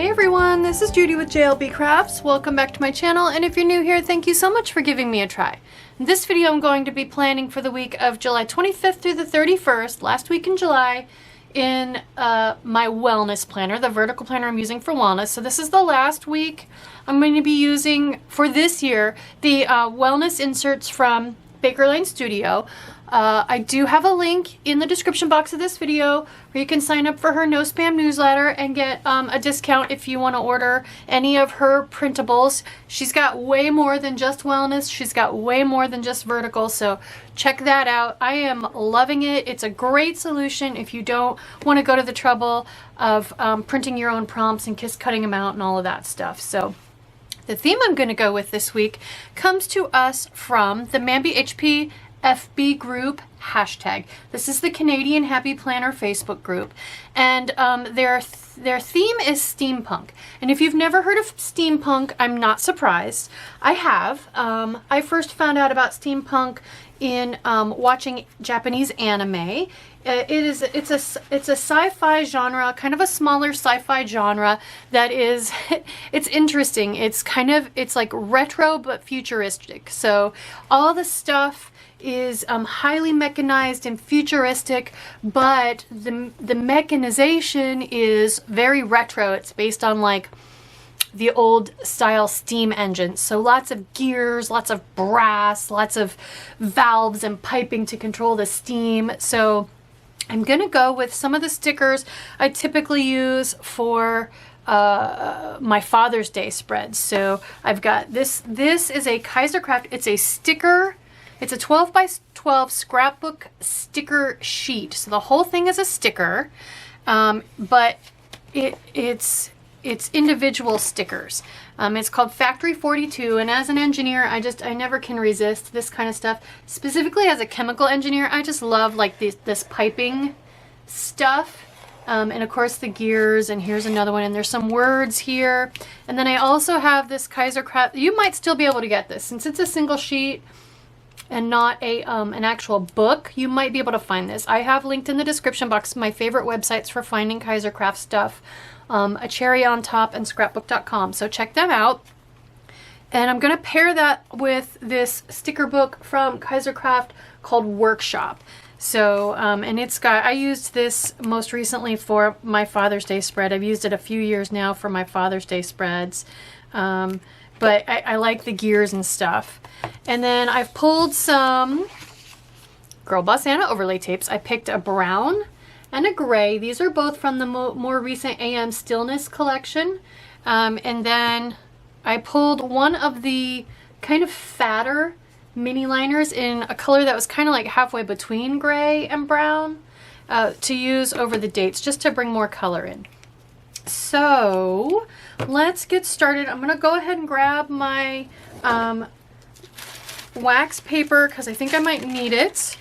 Hey everyone, this is Judi with JLBCrafts. Welcome back to my channel, and if you're new here, thank you so much for giving me a try. In this video, I'm going to be planning for the week of July 25th through the 31st, last week in July, in my wellness planner, the vertical planner I'm using for wellness. So this is the last week I'm going to be using for this year, the wellness inserts from Baker Lane Studio. I do have a link in the description box of this video where you can sign up for her no spam newsletter and get a discount if you want to order any of her printables. She's got way more than just wellness. She's got way more than just vertical, so check that out. I am loving it. It's a great solution if you don't want to go to the trouble of printing your own prompts and just cutting them out and all of that stuff. So the theme I'm going to go with this week comes to us from the Mambi HP FB group hashtag. This is the Canadian Happy Planner Facebook group, and their theme is steampunk. And if you've never heard of steampunk, I'm not surprised. I have. I first found out about steampunk in watching Japanese anime. It's a sci-fi genre, kind of a smaller sci-fi genre that is it's interesting. It's like retro but futuristic. So all the stuff is highly mechanized and futuristic, but the mechanization is very retro. It's based on like the old style steam engines. So lots of gears, lots of brass, lots of valves and piping to control the steam. So I'm gonna go with some of the stickers I typically use for my Father's Day spreads. So I've got this is a KaiserCraft. It's a sticker. It's a 12 by 12 scrapbook sticker sheet. So the whole thing is a sticker, but it's individual stickers. It's called Factory 42, and as an engineer, I never can resist this kind of stuff. Specifically as a chemical engineer, I just love like this piping stuff. And of course the gears, and here's another one, and there's some words here. And then I also have this KaiserCraft. You might still be able to get this since it's a single sheet and not an actual book. You might be able to find this. I have linked in the description box my favorite websites for finding KaiserCraft stuff, A Cherry on Top and scrapbook.com. So check them out. And I'm going to pair that with this sticker book from KaiserCraft called Workshop. So, and it's got, I used this most recently for my Father's Day spread. I've used it a few years now for my Father's Day spreads. But I like the gears and stuff. And then I've pulled some Girl Boss Anna overlay tapes. I picked a brown and a gray. These are both from the more recent AM Stillness collection. And then I pulled one of the kind of fatter mini liners in a color that was kind of like halfway between gray and brown to use over the dates, just to bring more color in. So let's get started. I'm going to go ahead and grab my wax paper because I think I might need it.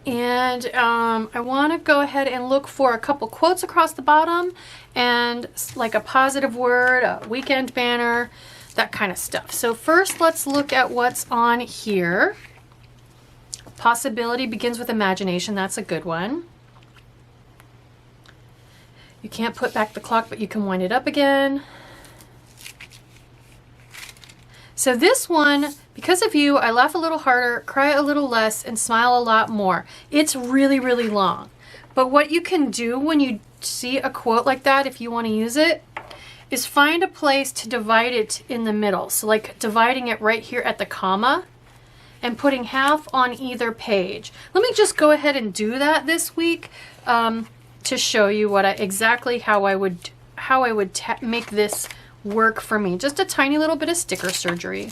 And I want to go ahead and look for a couple quotes across the bottom and like a positive word, a weekend banner, that kind of stuff. So first, let's look at what's on here. Possibility begins with imagination. That's a good one. You can't put back the clock, but you can wind it up again. So this one, because of you, I laugh a little harder, cry a little less, and smile a lot more. It's really, really long. But what you can do when you see a quote like that, if you want to use it, is find a place to divide it in the middle. So like dividing it right here at the comma and putting half on either page. Let me just go ahead and do that this week to show you what exactly how I would make this work for me. Just a tiny little bit of sticker surgery.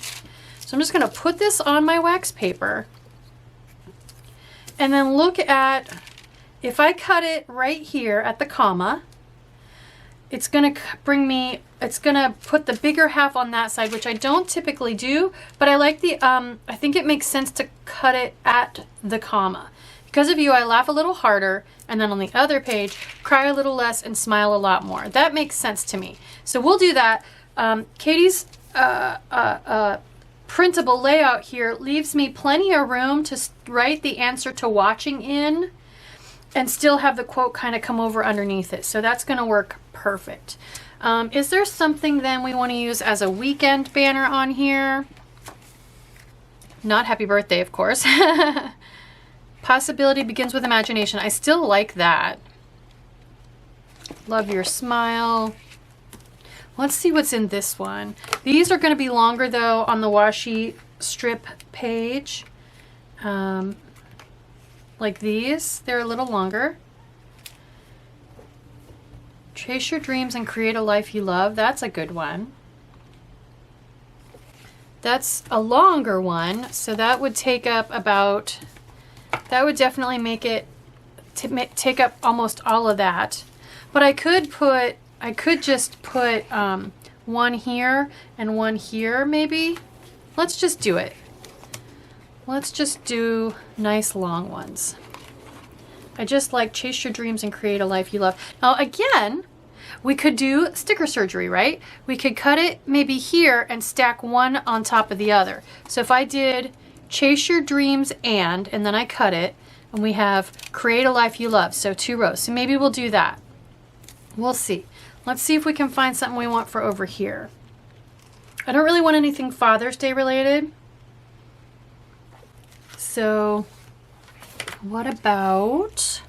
So I'm just going to put this on my wax paper and then look at, if I cut it right here at the comma, it's going to it's going to put the bigger half on that side, which I don't typically do, but I like I think it makes sense to cut it at the comma. Because of you, I laugh a little harder, and then on the other page, cry a little less and smile a lot more. That makes sense to me. So we'll do that. Katie's printable layout here leaves me plenty of room to write the answer to watching in. and still have the quote kind of come over underneath it. So that's going to work perfect. Is there something then we want to use as a weekend banner on here? Not happy birthday, of course. Possibility begins with imagination. I still like that. Love your smile. Let's see what's in this one. These are going to be longer though on the washi strip page. Like these, they're a little longer. Chase your dreams and create a life you love. That's a good one. That's a longer one, so that would take up about, that would definitely make it take up almost all of that. But I could just put one here and one here maybe. Let's just do it. Let's just do nice long ones. I just like chase your dreams and create a life you love. Now again, we could do sticker surgery, right? We could cut it maybe here and stack one on top of the other. So if I did chase your dreams and then I cut it, and we have create a life you love, so 2 rows. So maybe we'll do that. We'll see. Let's see if we can find something we want for over here. I don't really want anything Father's Day related. So what about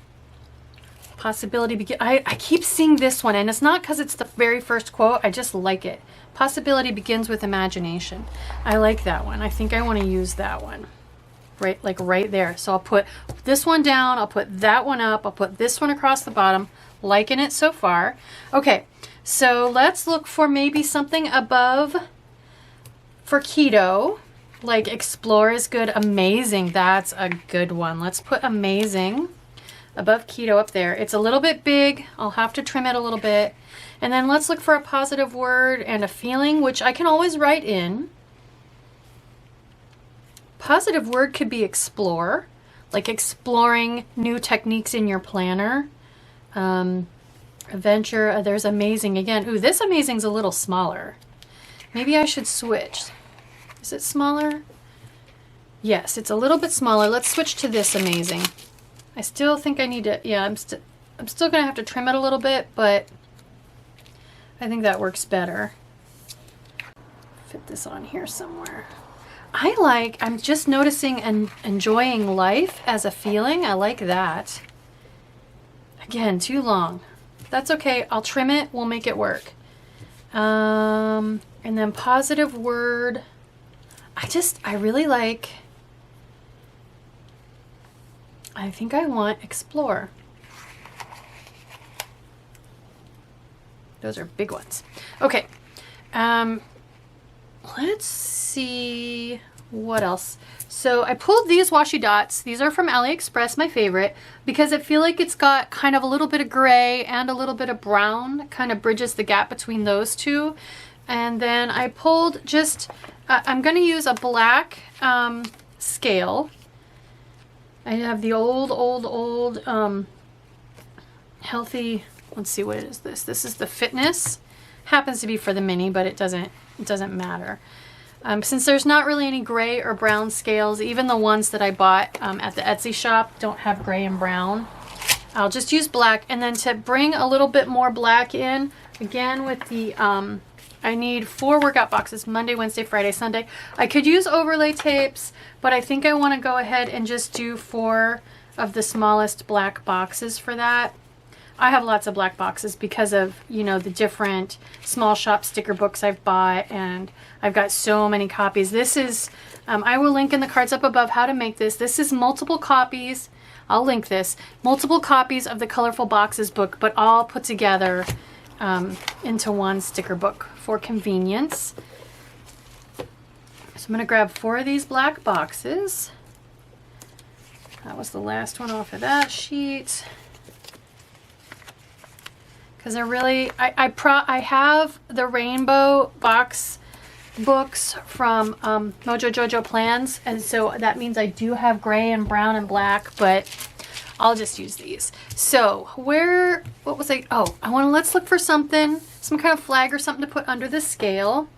possibility begin? I keep seeing this one, and it's not because it's the very first quote. I just like it. Possibility begins with imagination. I like that one. I think I want to use that one. Right, like right there. So I'll put this one down. I'll put that one up. I'll put this one across the bottom. Liking it so far. Okay, so let's look for maybe something above for keto. Like explore is good. Amazing. That's a good one. Let's put amazing above keto up there. It's a little bit big. I'll have to trim it a little bit. And then let's look for a positive word and a feeling, which I can always write in. Positive word could be explore, like exploring new techniques in your planner. Adventure, there's amazing again. Ooh, this amazing's a little smaller. Maybe I should switch. Is it smaller? Yes, it's a little bit smaller. Let's switch to this amazing. I still think I need to, yeah, I'm still gonna have to trim it a little bit, but I think that works better. Fit this on here somewhere. I'm just noticing and enjoying life as a feeling. I like that. Again, too long. That's okay. I'll trim it. We'll make it work. And then positive word. I really like, I think I want explore. Those are big ones. Okay. Let's see what else. So I pulled these washi dots. These are from AliExpress, my favorite, because I feel like it's got kind of a little bit of gray and a little bit of brown. Kind of bridges the gap between those two. And then I pulled just, I'm going to use a black scale. I have the old healthy, let's see, what is this? This is the Fitness. Happens to be for the mini, but it doesn't matter. Since there's not really any gray or brown scales, even the ones that I bought at the Etsy shop don't have gray and brown. I'll just use black. And then to bring a little bit more black in, again with the, I need 4 workout boxes, Monday, Wednesday, Friday, Sunday. I could use overlay tapes, but I think I want to go ahead and just do 4 of the smallest black boxes for that. I have lots of black boxes because of, you know, the different small shop sticker books I've bought, and I've got so many copies. This is, I will link in the cards up above how to make this. This is multiple copies. I'll link this. Multiple copies of the Colorful Boxes book, but all put together into one sticker book for convenience. So I'm going to grab 4 of these black boxes. That was the last one off of that sheet. Because I have the rainbow box books from Mojo JoJo Plans, and so that means I do have gray and brown and black, but I'll just use these. So what was I, oh, let's look for something, some kind of flag or something to put under the scale.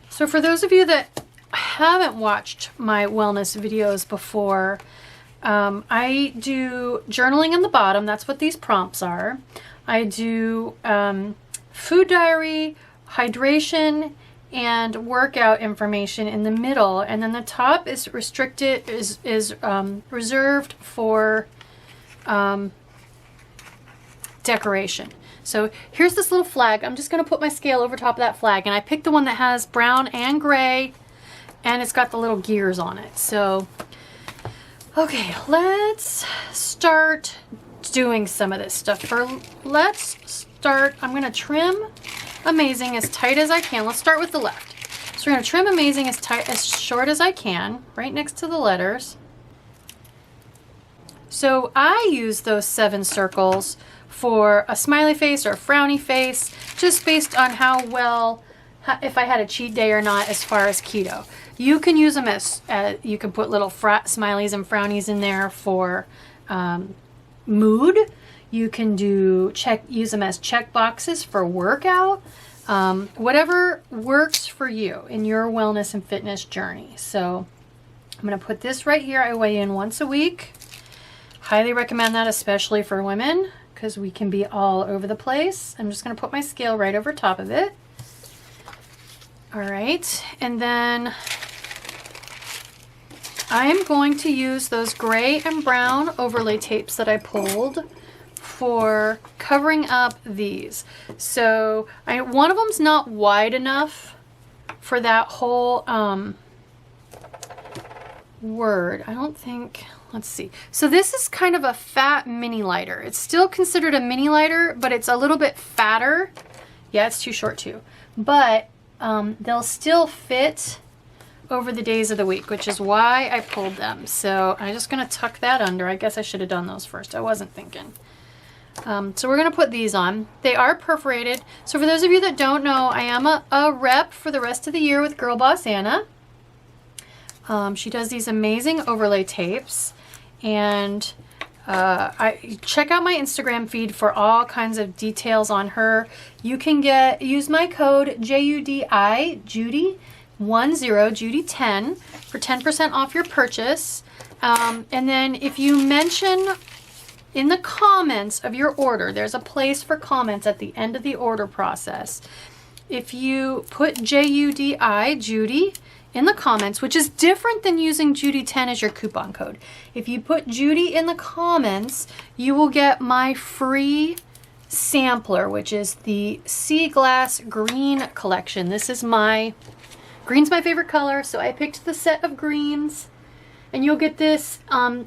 So for those of you that haven't watched my wellness videos before, I do journaling on the bottom. That's what these prompts are. I do food diary, hydration, and workout information in the middle, and then the top is restricted, is reserved for decoration. So here's this little flag. I'm just going to put my scale over top of that flag, and I picked the one that has brown and gray, and it's got the little gears on it. So, okay, let's start doing some of this stuff. Let's start, I'm going to trim Amazing as tight as I can. Let's start with the left. So we're going to trim Amazing as short as I can, right next to the letters. So I use those 7 circles for a smiley face or a frowny face, just based on how well, if I had a cheat day or not as far as keto. You can use them as, you can put little smileys and frownies in there for mood. You can use them as check boxes for workout. Whatever works for you in your wellness and fitness journey. So I'm going to put this right here. I weigh in once a week. Highly recommend that, especially for women, because we can be all over the place. I'm just going to put my scale right over top of it. All right, and then I'm going to use those gray and brown overlay tapes that I pulled for covering up these. So one of them's not wide enough for that whole word. I don't think, let's see. So this is kind of a fat mini lighter. It's still considered a mini lighter, but it's a little bit fatter. Yeah, it's too short too. But they'll still fit over the days of the week, which is why I pulled them. So I'm just gonna tuck that under. I guess I should have done those first. I wasn't thinking. So we're going to put these on. They are perforated. So for those of you that don't know, I am a rep for the rest of the year with Girl Boss Anna. She does these amazing overlay tapes, and I check out my Instagram feed for all kinds of details on her. You can use my code JUDI, Judi10, Judi10 for 10% off your purchase. And then if you mention in the comments of your order, there's a place for comments at the end of the order process. If you put JUDI, Judy, in the comments, which is different than using Judi10 as your coupon code. If you put Judy in the comments, you will get my free sampler, which is the Sea Glass Green collection. This is green's my favorite color, so I picked the set of greens. And you'll get this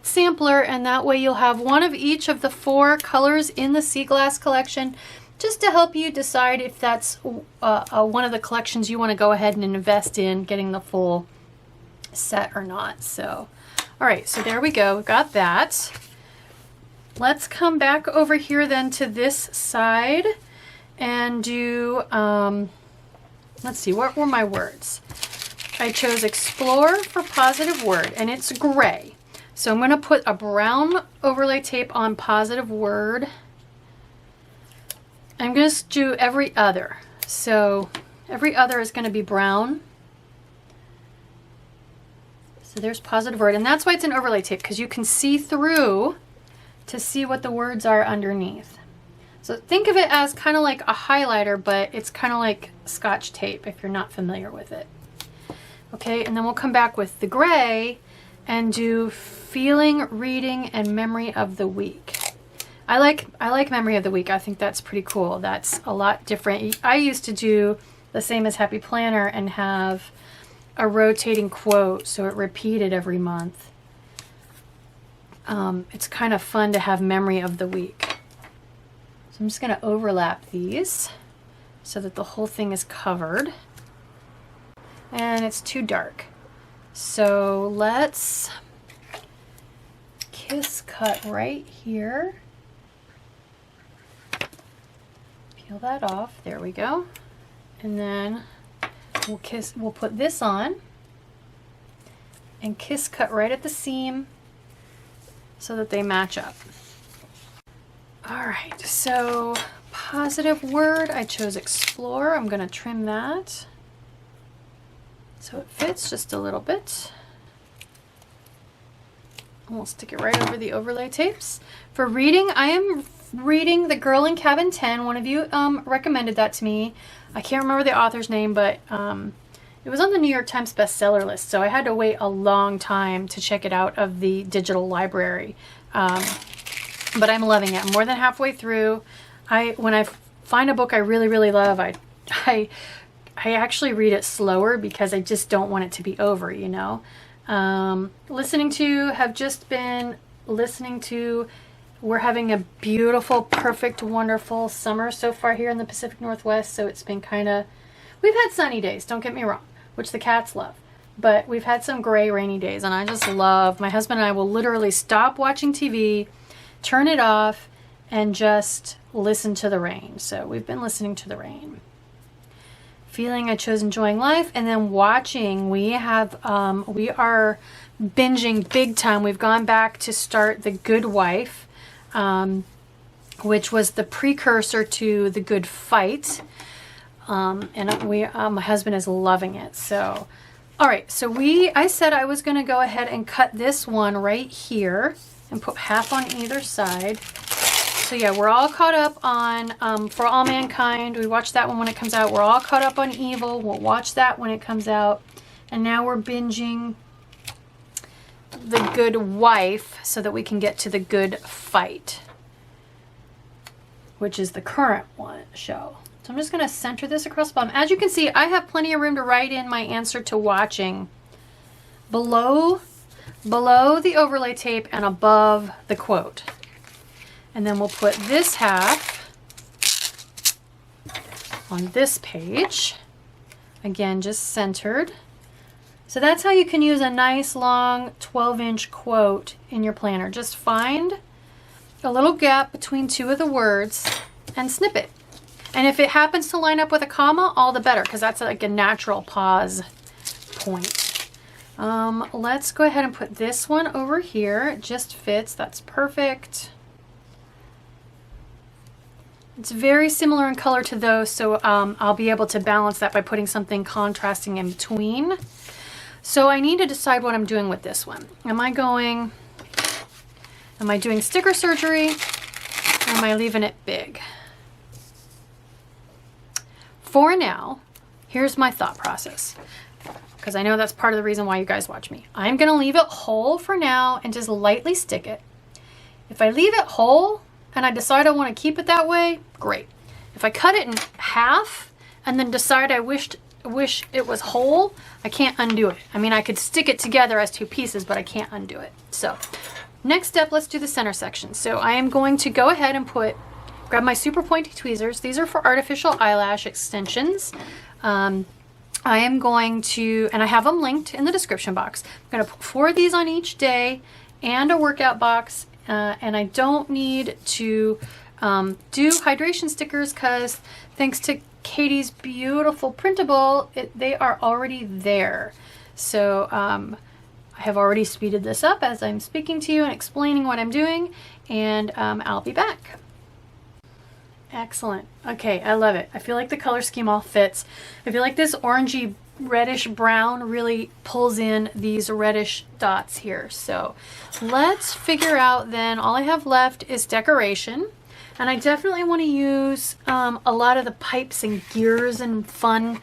sampler, and that way you'll have one of each of the 4 colors in the Sea Glass collection, just to help you decide if that's one of the collections you want to go ahead and invest in getting the full set or not. So, all right, so there we go. We've got that. Let's come back over here then to this side and do, let's see, what were my words? I chose Explore for positive word, and it's gray. So I'm going to put a brown overlay tape on positive word. I'm going to do every other. So every other is going to be brown. So there's positive word, and that's why it's an overlay tape, because you can see through to see what the words are underneath. So think of it as kind of like a highlighter, but it's kind of like Scotch tape if you're not familiar with it. Okay, and then we'll come back with the gray and do feeling, reading, and memory of the week. I like memory of the week. I think that's pretty cool. That's a lot different. I used to do the same as Happy Planner and have a rotating quote, so it repeated every month. It's kind of fun to have memory of the week. So I'm just going to overlap these so that the whole thing is covered. And it's too dark. So let's kiss cut right here. Peel that off. There we go. And then we'll put this on and kiss cut right at the seam so that they match up. All right, so positive word, I chose Explore. I'm going to trim that. so it fits just a little bit. And we'll stick it right over the overlay tapes. For reading, I am reading The Girl in Cabin 10. One of you recommended that to me. I can't remember the author's name, but it was on the New York Times bestseller list, so I had to wait a long time to check it out of the digital library. But I'm loving it. I'm more than halfway through. When I find a book I really, really love, I actually read it slower because I just don't want it to be over, you know. Have just been listening to, we're having a beautiful, perfect, wonderful summer so far here in the Pacific Northwest, so it's been kind of, we've had sunny days, don't get me wrong, which the cats love, but we've had some gray, rainy days, and I just love, my husband and I will literally stop watching TV, turn it off, and just listen to the rain. So we've been listening to the rain. Feeling I chose Enjoying Life, and then watching, we are binging big time. We've gone back to start The Good Wife, which was the precursor to The Good Fight. My husband is loving it. So, all right. So I said I was going to go ahead and cut this one right here and put half on either side. So yeah, we're all caught up on For All Mankind. We watched that one when it comes out. We're all caught up on Evil. We'll watch that when it comes out. And now we're binging The Good Wife so that we can get to The Good Fight, which is the current show. So I'm just going to center this across the bottom. As you can see, I have plenty of room to write in my answer to watching below the overlay tape and above the quote. And then we'll put this half on this page. Again, just centered. So that's how you can use a nice long 12-inch quote in your planner. Just find a little gap between two of the words and snip it. And if it happens to line up with a comma, all the better, because that's like a natural pause point. Let's go ahead and put this one over here. It just fits. That's perfect. It's very similar in color to those, so I'll be able to balance that by putting something contrasting in between. So I need to decide what I'm doing with this one. Am I doing sticker surgery, or am I leaving it big? For now, here's my thought process, because I know that's part of the reason why you guys watch me. I'm going to leave it whole for now and just lightly stick it. If I leave it whole and I decide I want to keep it that way, great. If I cut it in half and then decide I wish it was whole, I can't undo it. I mean, I could stick it together as two pieces, but I can't undo it. So next step, let's do the center section. So I am going to go ahead and grab my super pointy tweezers. These are for artificial eyelash extensions. I am going to, and I have them linked in the description box. I'm going to put 4 of these on each day and a workout box. And I don't need to do hydration stickers because thanks to Katie's beautiful printable, they are already there. So I have already speeded this up as I'm speaking to you and explaining what I'm doing, and I'll be back. Excellent. Okay, I love it. I feel like the color scheme all fits. I feel like this orangey reddish brown really pulls in these reddish dots here. So let's figure out then, all I have left is decoration. And I definitely want to use a lot of the pipes and gears and fun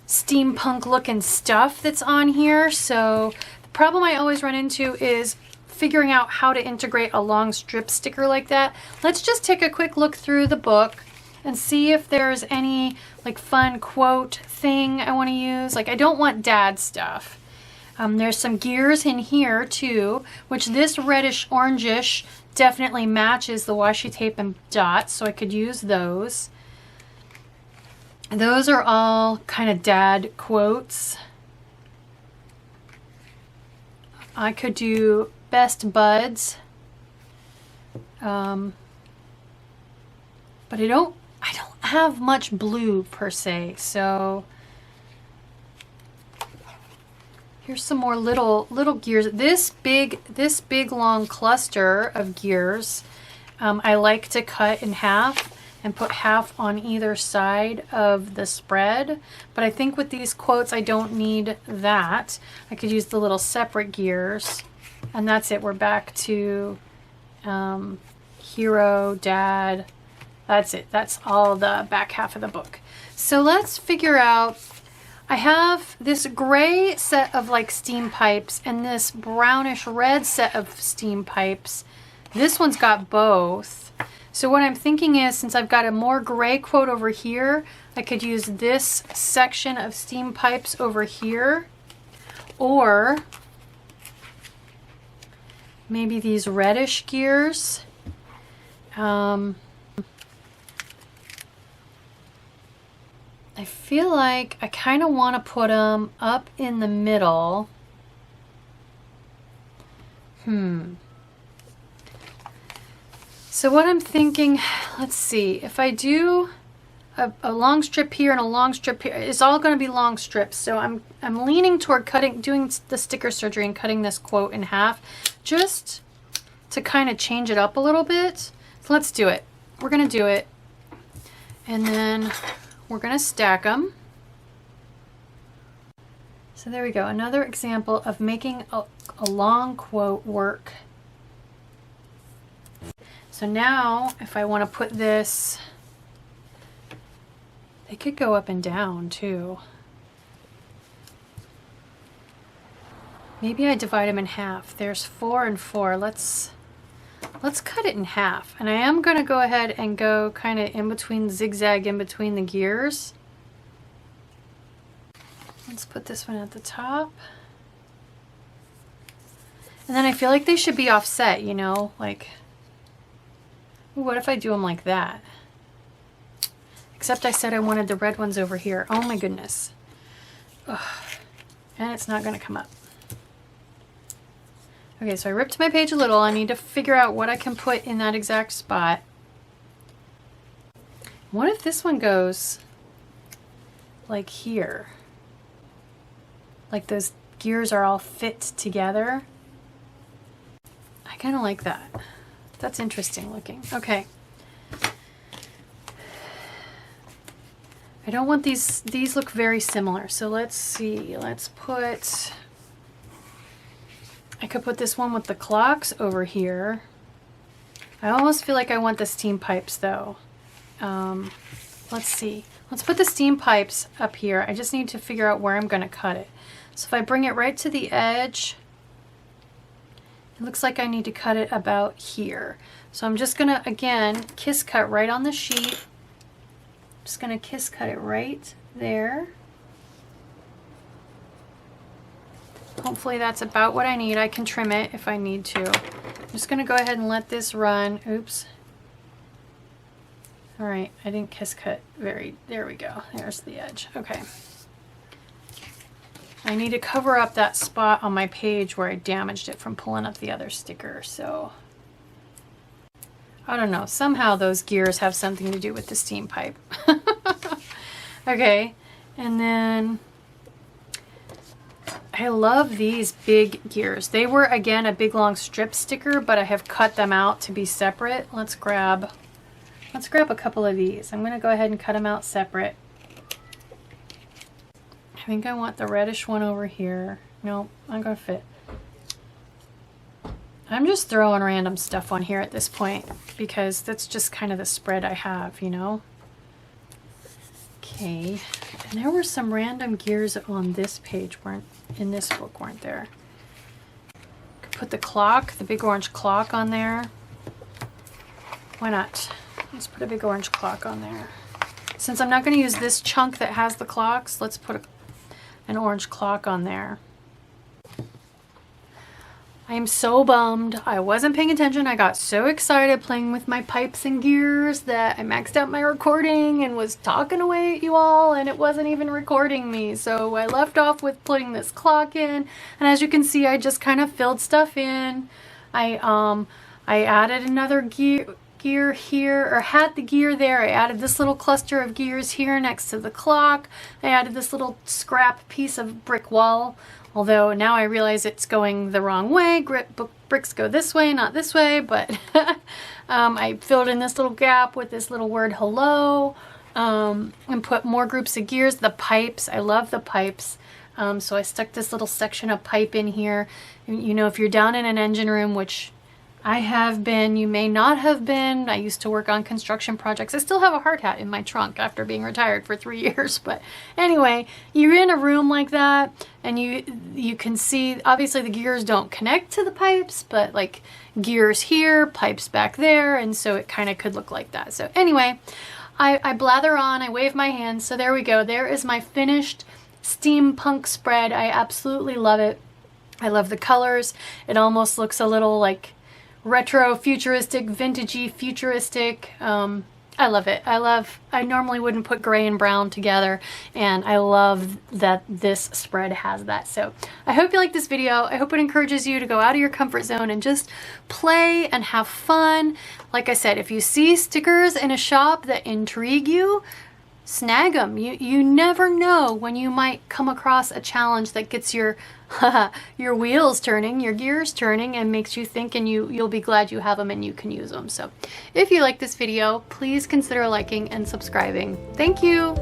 steampunk looking stuff that's on here. So the problem I always run into is figuring out how to integrate a long strip sticker like that. Let's just take a quick look through the book and see if there's any like fun quote thing I want to use. Like, I don't want dad stuff. There's some gears in here too, which this reddish orangish definitely matches the washi tape and dots, so I could use those. Those are all kind of dad quotes. I could do best buds, but I don't have much blue per se, so here's some more little gears. This big long cluster of gears I like to cut in half and put half on either side of the spread. But I think with these quotes, I don't need that. I could use the little separate gears, and that's it. We're back to hero, dad. That's it. That's all the back half of the book. So let's figure out, I have this gray set of like steam pipes and this brownish red set of steam pipes. This one's got both. So what I'm thinking is, since I've got a more gray quote over here, I could use this section of steam pipes over here, or maybe these reddish gears. I feel like I kind of want to put them up in the middle. So what I'm thinking, let's see, if I do a long strip here and a long strip here, it's all going to be long strips. So I'm leaning toward doing the sticker surgery and cutting this quote in half, just to kind of change it up a little bit. So let's do it. We're going to do it. And then we're going to stack them. So there we go. Another example of making a long quote work. So now if I want to put this, they could go up and down too. Maybe I divide them in half. There's 4 and 4. Let's cut it in half. And I am going to go ahead and go kind of in between, zigzag in between the gears. Let's put this one at the top. And then I feel like they should be offset, you know, like, what if I do them like that? Except I said I wanted the red ones over here. Oh my goodness. Ugh. And it's not going to come up. Okay, so I ripped my page a little. I need to figure out what I can put in that exact spot. What if this one goes like here? Like those gears are all fit together. I kind of like that. That's interesting looking. Okay. I don't want these look very similar. So let's see. Let's put, I could put this one with the clocks over here. I almost feel like I want the steam pipes though. Let's see. Let's put the steam pipes up here. I just need to figure out where I'm going to cut it. So if I bring it right to the edge, it looks like I need to cut it about here. So I'm just going to, again, kiss cut right on the sheet. Just going to kiss cut it right there. Hopefully that's about what I need. I can trim it if I need to. I'm just going to go ahead and let this run. Oops. All right, I didn't kiss cut there we go. There's the edge. Okay. I need to cover up that spot on my page where I damaged it from pulling up the other sticker. So I don't know. Somehow those gears have something to do with the steam pipe. Okay. And then I love these big gears. They were, again, a big long strip sticker, but I have cut them out to be separate. Let's grab a couple of these. I'm going to go ahead and cut them out separate. I think I want the reddish one over here. No, I'm going to fit. I'm just throwing random stuff on here at this point because that's just kind of the spread I have, you know? Okay, and there were some random gears on this page, in this book, weren't there? Could put the clock, the big orange clock on there. Why not? Let's put a big orange clock on there. Since I'm not going to use this chunk that has the clocks, let's put an orange clock on there. I am so bummed. I wasn't paying attention. I got so excited playing with my pipes and gears that I maxed out my recording and was talking away at you all, and it wasn't even recording me. So I left off with putting this clock in, and as you can see, I just kind of filled stuff in. I added another gear here, or had the gear there. I added this little cluster of gears here next to the clock. I added this little scrap piece of brick wall Although now I realize it's going the wrong way. Bricks go this way, not this way, but I filled in this little gap with this little word hello, and put more groups of gears. The pipes, I love the pipes. So I stuck this little section of pipe in here. You know, if you're down in an engine room, which I have been, you may not have been. I used to work on construction projects. I still have a hard hat in my trunk after being retired for 3 years. But anyway, you're in a room like that and you can see, obviously the gears don't connect to the pipes, but like gears here, pipes back there. And so it kind of could look like that. So anyway, I blather on, I wave my hands. So there we go. There is my finished steampunk spread. I absolutely love it. I love the colors. It almost looks a little like retro, futuristic, vintagey, futuristic. I love it. I normally wouldn't put gray and brown together, and I love that this spread has that. So I hope you like this video. I hope it encourages you to go out of your comfort zone and just play and have fun. Like I said, if you see stickers in a shop that intrigue you, snag them. You never know when you might come across a challenge that gets your wheels turning, your gears turning, and makes you think, and you'll be glad you have them and you can use them. So if you like this video, please consider liking and subscribing. Thank you.